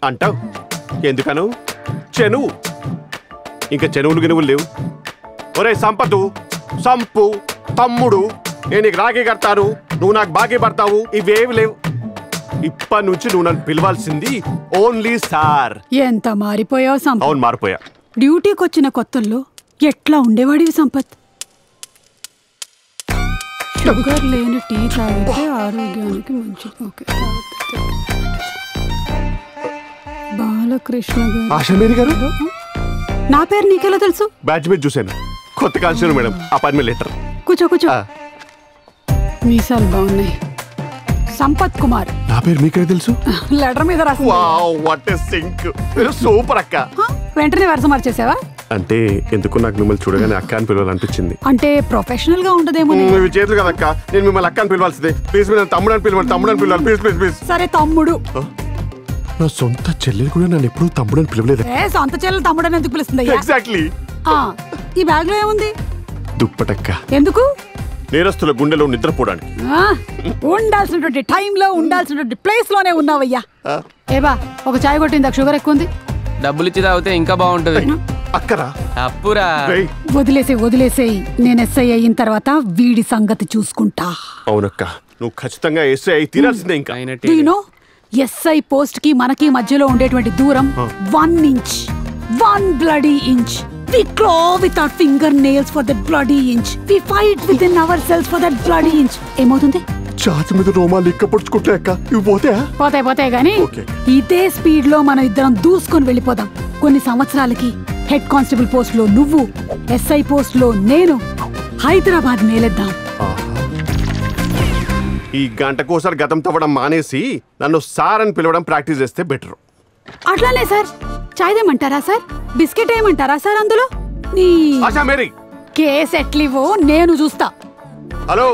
అంటావు ఎందుకను చెనువు ఇంకా చెనువులు గినువులు లేవు ఒరే సంపతు సంపు తమ్ముడు నేను నీకు రాఖీ కడతాను నువ్వు నాకు బాకీ పడతావు ఇవేవి లేవు ఇప్పటి నుంచి నువ్వు నన్ను పిలవాల్సింది ఓన్లీ సార్ ఎంత మారిపోయావు సంపత్ అవును మారిపోయా డ్యూటీకి వచ్చిన కొత్తల్లో ఎట్లా ఉండేవాడివి సంపత్ షుగర్ లేని టీ తాగితే ఆరోగ్యానికి మంచిది ఓకే బాలకృష్ణ గారు నా పేరు నీకెలా తెలుసు బ్యాచ్ మీద చూశాను కొత్త కాన్స్టేబుల్ మేడం అపాయింట్మెంట్ లెటర్ కూర్చో కూర్చో మీసాలు బాగున్నాయి సంపత్ కుమార్ నా పేరు మీకే తెలుసు లెటర్ మీద రాసి wow what a sync super అక్క వెంటనే వరుస మార్చేసావా అంటే ఎందుకు నాకు మిమ్మల్ని చూడగానే అక్క అని పిలవాలనిపించింది అంటే ప్రొఫెషనల్ గా ఉండదేమో చేతులు కదా అక్క నేను మిమ్మల్ని అక్క అని పిలవాల్సిందే ప్లీజ్ మీరు తమ్ముడు అని పిలవాలి ప్లీజ్ ప్లీజ్ ప్లీజ్ సరే తమ్ముడు నా సొంత చెల్లెలు కూడా నన్ను ఎప్పుడు తమ్ముడు అని పిలవలేదు సొంత చెల్లెలు తమ్ముడు అని ఎందుకు పిలుస్తుంది ఎగ్జాక్ట్లీ ఈ బ్యాగ్ లో ఏముంది దుప్పటక్క ఎందుకు నేరస్తుల గుండెలో నిద్రపోవడానికి ఉండాల్సినటువంటి టైంలో ఉండాల్సినటువంటి ప్లేస్ లోనే ఉన్నావయ్యా ఏబా ఒక చాయ్ కొట్టిందా షుగర్ ఎక్కువ ఉంది డబ్బులు ఇచ్చి తాగితే ఇంకా బాగుంటది అక్కరా అప్పురా వదిలేసేయి నేను ఎస్ఐ అయిన తర్వాత వీడి సంగతి చూసుకుంటా అవునక్క నువ్వు ఖచ్చితంగా ఎస్ఐ అయి తీరాల్సిందే ఇంకా ఎస్ఐ పోస్ట్ కి మనకి మధ్యలో ఉండేటువంటి దూరం 1 inch 1 bloody inch we claw with our fingernails for that bloody inch we fight within ourselves for that bloody inch ఏమవుతుంది ఛాతి మీద రోమాలు ఇక్క పొడుచుకుంటే అక్క ఇవి పోతాయి గానీ ఇదే స్పీడ్ లో మనం ఇద్దరం దూసుకొని వెళ్ళిపోదాం కొన్ని సంవత్సరాలకి హెడ్ కానిస్టేబుల్ పోస్ట్ లో నువ్వు ఎస్ఐ పోస్ట్ లో నేను హైదరాబాద్ మేలేద్దాం ఈ గంటకోసారి గతం తవ్వడం మానేసి నన్ను సార్ అని పిలవడం ప్రాక్టీస్ చేస్తే బెటర్ అట్లానే సార్ చాయ్ దేమంటారా సార్ బిస్కెట్ ఏమంటారా సార్ అందులో ఆశా మేరీ కేస్ ఎట్లివో నేను చూస్తా హలో